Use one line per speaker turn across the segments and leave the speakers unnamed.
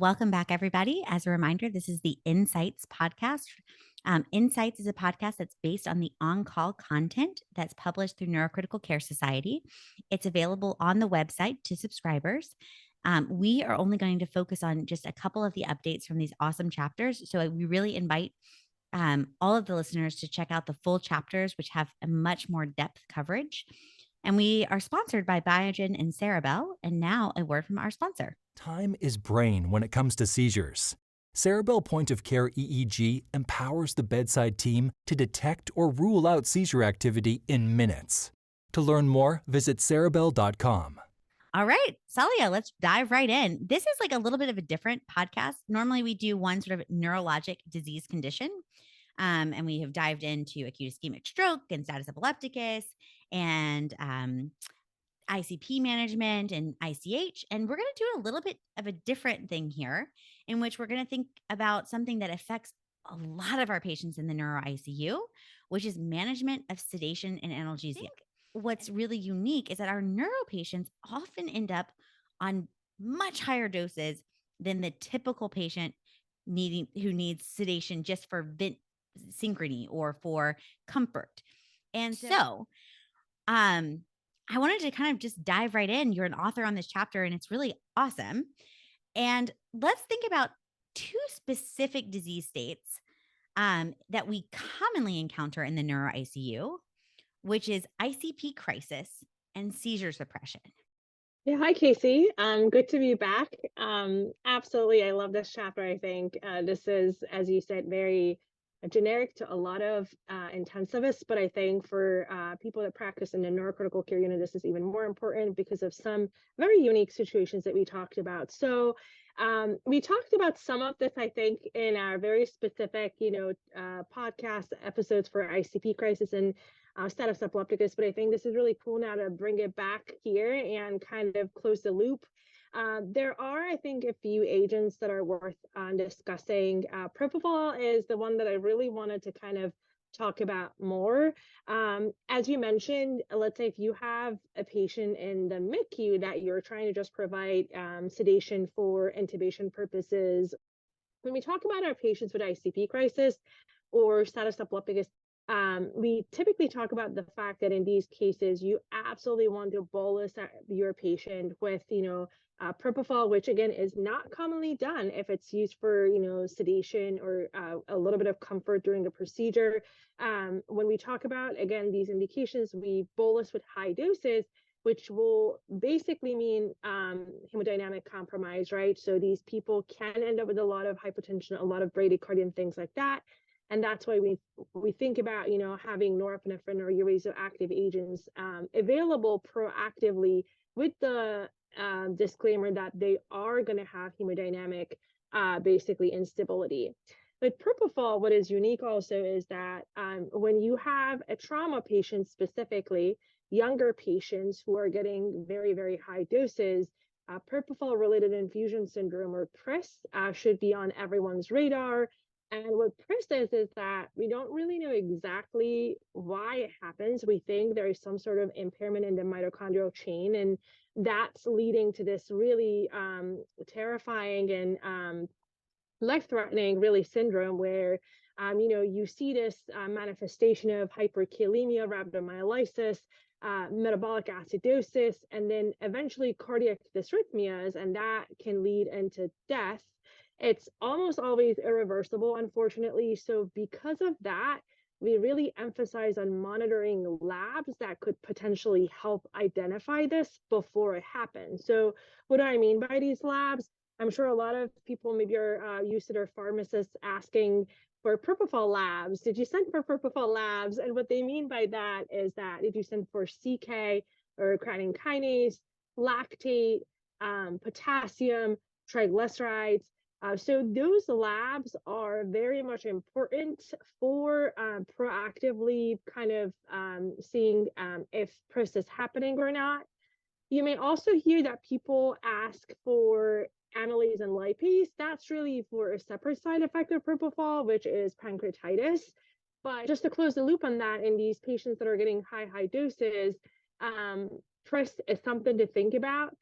Welcome back, everybody. As a reminder, this is the Insights podcast. Insights is a podcast that's based on the on call content that's published through Neurocritical Care Society. It's available on the website to subscribers. We are only going to focus on just a couple of the updates from these awesome chapters. So we really invite all of the listeners to check out the full chapters, which have a much more depth coverage. And we are sponsored by Biogen and Cerebell. And now a word from our sponsor.
Time is brain when it comes to seizures. Cerebell Point of Care EEG empowers the bedside team to detect or rule out seizure activity in minutes. To learn more, visit cerebell.com.
All right, Salia, let's dive right in. This is like a little bit of a different podcast. Normally, we do one sort of neurologic disease condition, and we have dived into acute ischemic stroke and status epilepticus and ICP management and ICH. And we're going to do a little bit of a different thing here, in which we're going to think about something that affects a lot of our patients in the neuro ICU, which is management of sedation and analgesia. What's really unique is that our neuro patients often end up on much higher doses than the typical patient who needs sedation just for synchrony or for comfort. And so I wanted to kind of just dive right in. You're an author on this chapter, and it's really awesome. And let's think about two specific disease states that we commonly encounter in the neuro ICU, which is ICP crisis and seizure suppression.
Yeah, hi, Casey. Good to be back. Absolutely. I love this chapter. I think this is, as you said, very generic to a lot of intensivists, but I think for people that practice in the neurocritical care unit, this is even more important because of some very unique situations that we talked about. So we talked about some of this, I think, in our very specific, podcast episodes for ICP crisis and status epilepticus, but I think this is really cool now to bring it back here and kind of close the loop. There are, I think, a few agents that are worth discussing. Propofol is the one that I really wanted to kind of talk about more. As you mentioned, let's say if you have a patient in the MICU that you're trying to just provide sedation for intubation purposes. When we talk about our patients with ICP crisis or status epilepticus, we typically talk about the fact that in these cases, you absolutely want to bolus your patient with, propofol, which again is not commonly done if it's used for, sedation or a little bit of comfort during the procedure. When we talk about, again, these indications, we bolus with high doses, which will basically mean hemodynamic compromise, right? So these people can end up with a lot of hypotension, a lot of bradycardia and things like that. And that's why we think about, having norepinephrine or urazoactive agents available proactively with the disclaimer that they are going to have hemodynamic, basically instability. With propofol, what is unique also is that when you have a trauma patient, specifically younger patients who are getting very, very high doses, propofol-related infusion syndrome or PRIS should be on everyone's radar. And what PRIS is that we don't really know exactly why it happens. We think there is some sort of impairment in the mitochondrial chain, and that's leading to this really terrifying and life-threatening, really, syndrome where, you see this manifestation of hyperkalemia, rhabdomyolysis, metabolic acidosis, and then eventually cardiac dysrhythmias, and that can lead into death. It's almost always irreversible, unfortunately. So because of that, we really emphasize on monitoring labs that could potentially help identify this before it happens. So what do I mean by these labs? I'm sure a lot of people maybe are used to their pharmacists asking for propofol labs. Did you send for propofol labs? And what they mean by that is that did you send for CK or creatine kinase, lactate, potassium, triglycerides? So those labs are very much important for proactively kind of seeing if PRIS is happening or not. You may also hear that people ask for amylase and lipase. That's really for a separate side effect of propofol, which is pancreatitis. But just to close the loop on that, in these patients that are getting high doses, PRIS is something to think about.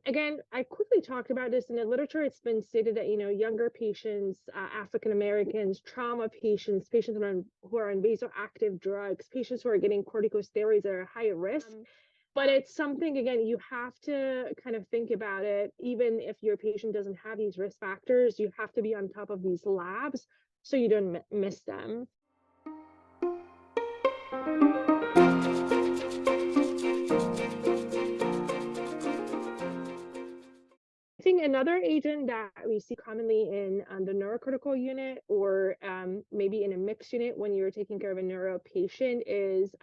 Again, I quickly talked about this in the literature. It's been stated that, younger patients, African Americans, trauma patients, patients who are on vasoactive drugs, patients who are getting corticosteroids are higher risk. But it's something, again, you have to kind of think about it. Even if your patient doesn't have these risk factors, you have to be on top of these labs so you don't miss them. I think another agent that we see commonly in the neurocritical unit, or maybe in a mixed unit when you're taking care of a neuro patient, is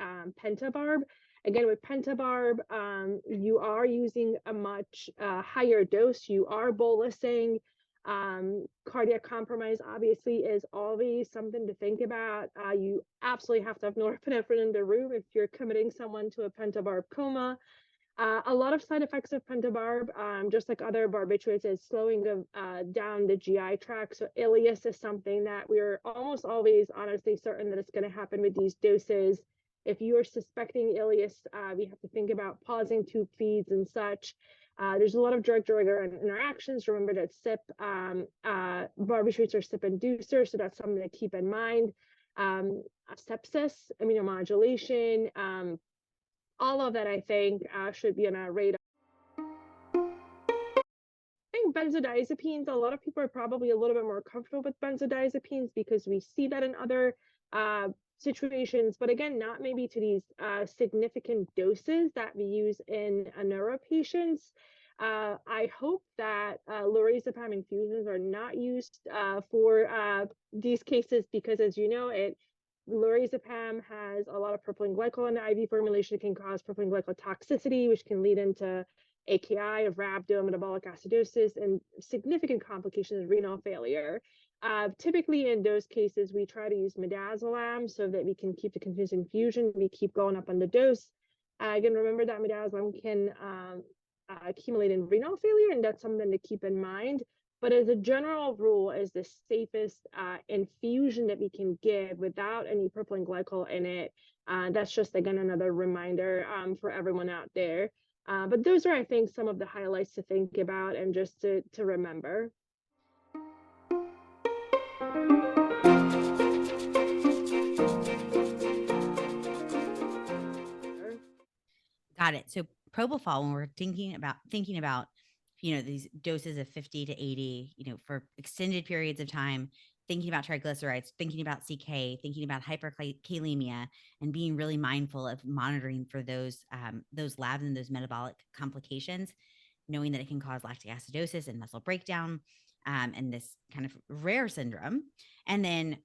pentabarb. Again, with pentabarb, you are using a much higher dose. You are bolusing. Cardiac compromise obviously is always something to think about. You absolutely have to have norepinephrine in the room if you're committing someone to a pentabarb coma. A lot of side effects of pentabarb, just like other barbiturates, is slowing down the GI tract. So ileus is something that we're almost always honestly certain that it's going to happen with these doses. If you are suspecting ileus, we have to think about pausing tube feeds and such. There's a lot of drug-drug interactions. Remember that barbiturates are CYP inducers, so that's something to keep in mind. Sepsis, immunomodulation, all of that, I think, should be on our radar. I think benzodiazepines, a lot of people are probably a little bit more comfortable with benzodiazepines because we see that in other situations, but again, not maybe to these significant doses that we use in neuro patients. I hope that lorazepam infusions are not used for these cases because, as you know, lorazepam has a lot of propylene glycol in the IV formulation. It can cause propylene glycol toxicity, which can lead into AKI of rhabdometabolic acidosis and significant complications of renal failure. Typically in those cases, we try to use midazolam so that we can keep the continuous infusion. We keep going up on the dose. Again, remember that midazolam can accumulate in renal failure, and that's something to keep in mind. But as a general rule, is the safest infusion that we can give without any propylene glycol in it. That's just, again, another reminder for everyone out there. But those are, I think, some of the highlights to think about and just to remember.
Got it. So propofol, when we're thinking about, these doses of 50 to 80, for extended periods of time, thinking about triglycerides, thinking about CK, thinking about hyperkalemia, and being really mindful of monitoring for those labs and those metabolic complications, knowing that it can cause lactic acidosis and muscle breakdown, and this kind of rare syndrome. And then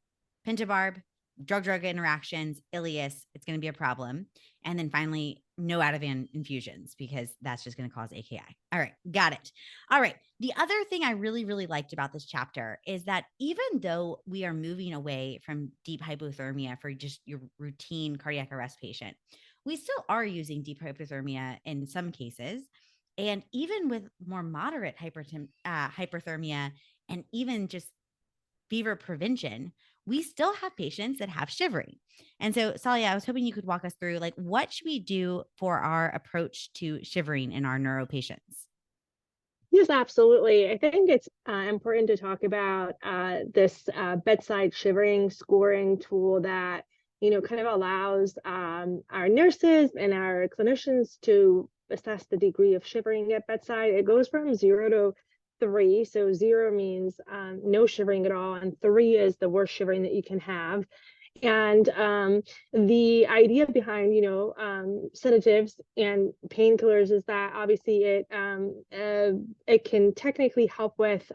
pentabarb, drug-drug interactions, ileus, it's going to be a problem. And then finally, no Ativan infusions because that's just going to cause AKI. All right, got it. All right. The other thing I really, really liked about this chapter is that even though we are moving away from deep hypothermia for just your routine cardiac arrest patient, we still are using deep hypothermia in some cases. And even with more moderate hyperthermia and even just fever prevention, we still have patients that have shivering. And so, Salia, I was hoping you could walk us through what should we do for our approach to shivering in our neuro patients?
Yes, absolutely. I think it's important to talk about this bedside shivering scoring tool that, kind of allows our nurses and our clinicians to assess the degree of shivering at bedside. It goes from 0 to 3. So 0 means no shivering at all, and 3 is the worst shivering that you can have. And the idea behind, sedatives and painkillers is that obviously it can technically help with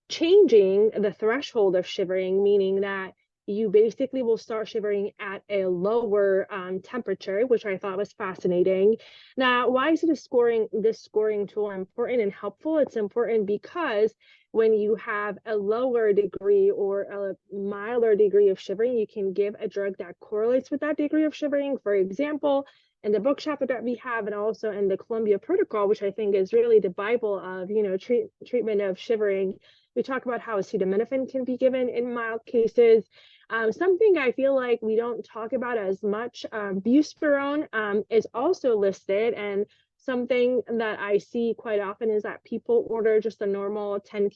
changing the threshold of shivering, meaning that you basically will start shivering at a lower temperature, which I thought was fascinating. Now, why is this scoring tool important and helpful? It's important because when you have a lower degree or a milder degree of shivering, you can give a drug that correlates with that degree of shivering. For example, in the book chapter that we have, and also in the Columbia Protocol, which I think is really the Bible of treatment of shivering, we talk about how acetaminophen can be given in mild cases. Something I feel like we don't talk about as much, buspirone is also listed, and something that I see quite often is that people order just a normal 10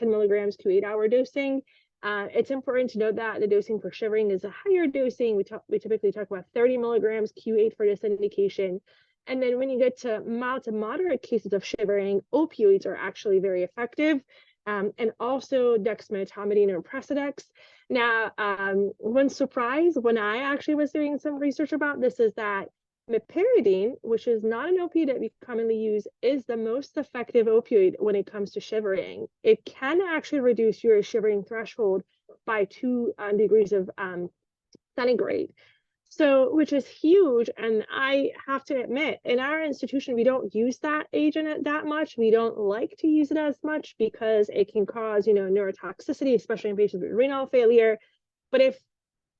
milligrams Q8 hour dosing. It's important to note that the dosing for shivering is a higher dosing. We typically talk about 30 milligrams Q8 for this indication. And then when you get to mild to moderate cases of shivering, opioids are actually very effective. And also dexmedetomidine or Precedex. Now, one surprise when I actually was doing some research about this is that meperidine, which is not an opioid that we commonly use, is the most effective opioid when it comes to shivering. It can actually reduce your shivering threshold by 2 degrees of centigrade. So, which is huge. And I have to admit, in our institution, we don't use that agent that much. We don't like to use it as much because it can cause, neurotoxicity, especially in patients with renal failure. But if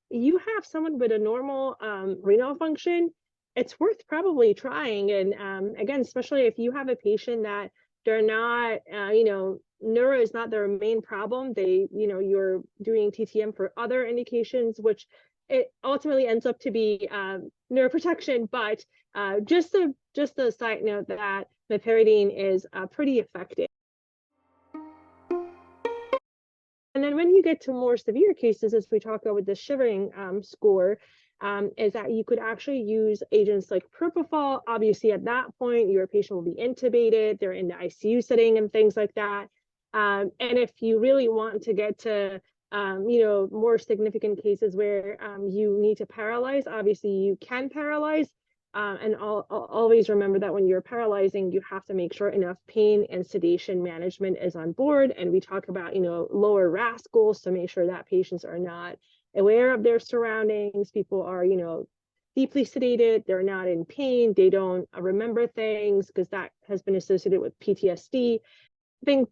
you have someone with a normal renal function, it's worth probably trying. And again, especially if you have a patient that they're not, neuro is not their main problem. You're doing TTM for other indications, which it ultimately ends up to be neuroprotection. But just a side note that meperidine is pretty effective. And then when you get to more severe cases, as we talk about with the shivering score, is that you could actually use agents like propofol. Obviously, at that point, your patient will be intubated, they're in the ICU setting and things like that. And if you really want to get to more significant cases where you need to paralyze, obviously you can paralyze. And I'll always remember that when you're paralyzing, you have to make sure enough pain and sedation management is on board. And we talk about, lower RASS goals to make sure that patients are not aware of their surroundings. People are, deeply sedated. They're not in pain. They don't remember things because that has been associated with PTSD. I think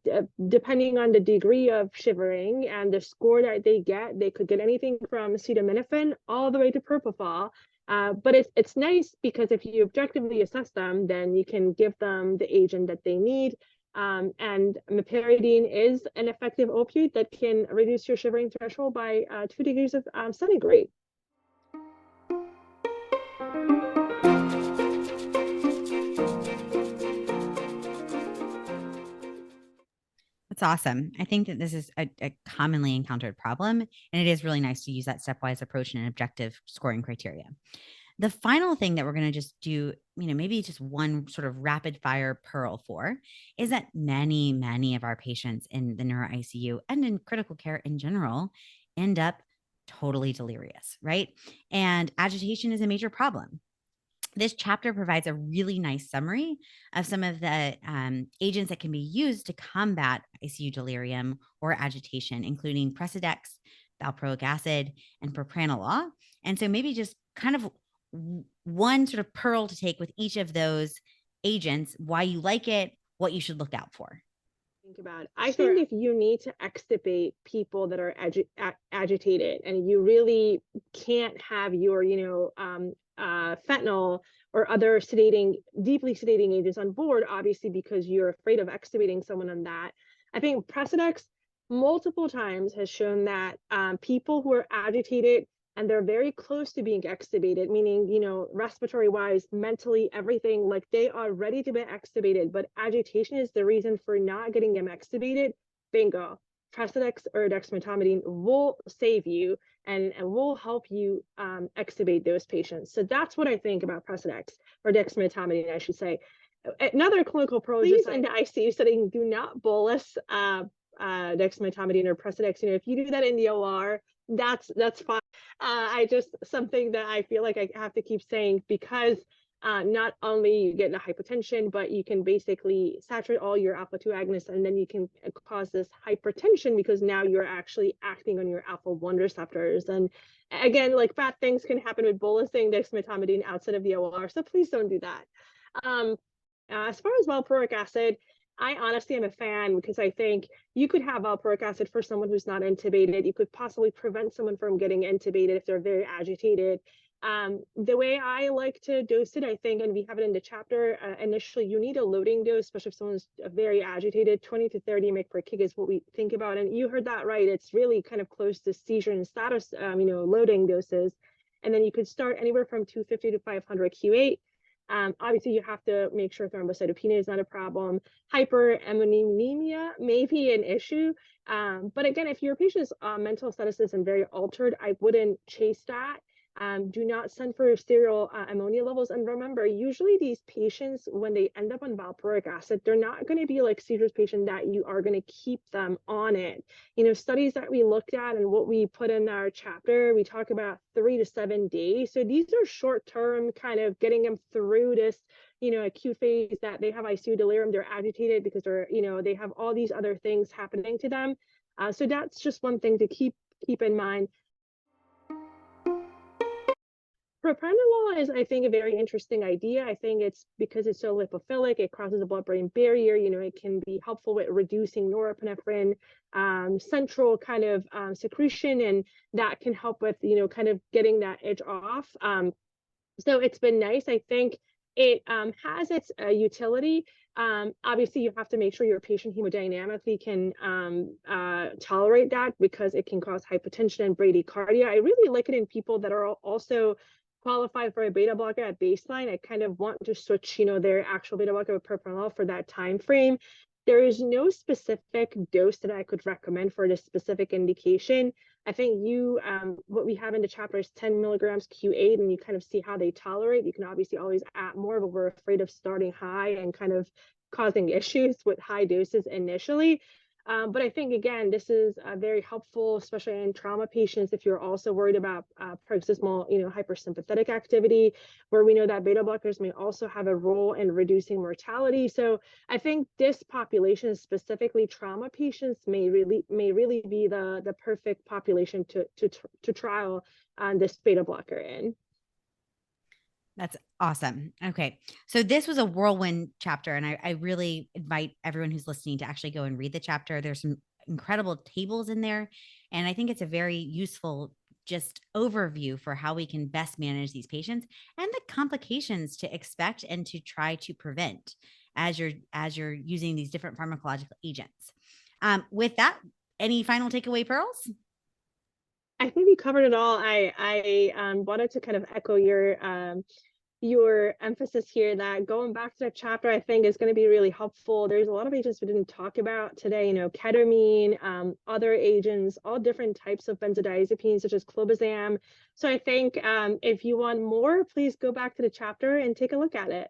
depending on the degree of shivering and the score that they get, they could get anything from acetaminophen all the way to propofol. But it's nice because if you objectively assess them, then you can give them the agent that they need. And meperidine is an effective opioid that can reduce your shivering threshold by 2 degrees of centigrade.
That's awesome. I think that this is a commonly encountered problem, and it is really nice to use that stepwise approach and an objective scoring criteria. The final thing that we're going to just do, maybe just one sort of rapid fire pearl for, is that many, many of our patients in the neuro ICU and in critical care in general end up totally delirious, right? And agitation is a major problem. This chapter provides a really nice summary of some of the agents that can be used to combat ICU delirium or agitation, including Precedex, valproic acid, and propranolol. And so maybe just kind of one sort of pearl to take with each of those agents, why you like it, what you should look out for.
Think about it. I think if you need to extubate people that are agitated and you really can't have your, fentanyl or other deeply sedating agents on board, obviously, because you're afraid of extubating someone on that. I think Precedex multiple times has shown that people who are agitated and they're very close to being extubated, meaning, respiratory wise, mentally, everything, like they are ready to be extubated, but agitation is the reason for not getting them extubated. Bingo. Precedex or dexmedetomidine will save you and will help you extubate those patients. So that's what I think about Precedex or dexmedetomidine, I should say. Another clinical pro is in the ICU setting, do not bolus dexmedetomidine or Precedex. If you do that in the OR, that's fine. I just something that I feel like I have to keep saying because not only you get the hypotension, but you can basically saturate all your alpha 2 agonists, and then you can cause this hypertension because now you're actually acting on your alpha 1 receptors. And again, like bad things can happen with bolusing dexmedetomidine outside of the OR, so please don't do that. As far as valproic acid, I honestly am a fan because I think you could have valproic acid for someone who's not intubated. You could possibly prevent someone from getting intubated if they're very agitated. The way I like to dose it, I think, and we have it in the chapter, initially you need a loading dose, especially if someone's very agitated. 20 to 30 mg per kg is what we think about. And you heard that right. It's really kind of close to seizure and status, loading doses. And then you could start anywhere from 250 to 500 Q8. Obviously, you have to make sure thrombocytopenia is not a problem. Hyperammonemia may be an issue. But again, if your patient's mental status isn't very altered, I wouldn't chase that. Do not send for serial ammonia levels. And remember, usually these patients, when they end up on valproic acid, they're not going to be like seizures patient that you are going to keep them on it. Studies that we looked at and what we put in our chapter, we talk about 3 to 7 days. So these are short term, kind of getting them through this acute phase that they have ICU delirium, they're agitated because they have all these other things happening to them. So that's just one thing to keep in mind. Propranolol is, I think, a very interesting idea. I think it's because it's so lipophilic, it crosses the blood-brain barrier. It can be helpful with reducing norepinephrine central kind of secretion, and that can help with, kind of getting that itch off. So it's been nice. I think it has its utility. Obviously, you have to make sure your patient hemodynamically can tolerate that, because it can cause hypotension and bradycardia. I really like it in people that are also qualified for a beta blocker at baseline. I kind of want to switch, their actual beta blocker with propranolol for that time frame. There is no specific dose that I could recommend for this specific indication. I think what we have in the chapter is 10 milligrams Q8, and you kind of see how they tolerate. You can obviously always add more, but we're afraid of starting high and kind of causing issues with high doses initially. But I think, again, this is very helpful, especially in trauma patients, if you're also worried about paroxysmal, hypersympathetic activity, where we know that beta blockers may also have a role in reducing mortality. So I think this population, specifically trauma patients, may really be the perfect population to trial this beta blocker in.
That's awesome. Okay. So this was a whirlwind chapter, and I really invite everyone who's listening to actually go and read the chapter. There's some incredible tables in there, and I think it's a very useful just overview for how we can best manage these patients and the complications to expect and to try to prevent as you're using these different pharmacological agents. With that, any final takeaway pearls?
I think we covered it all. I wanted to kind of echo your emphasis here that going back to the chapter, I think, is going to be really helpful. There's a lot of agents we didn't talk about today, ketamine, other agents, all different types of benzodiazepines, such as clobazam. So I think if you want more, please go back to the chapter and take a look at it.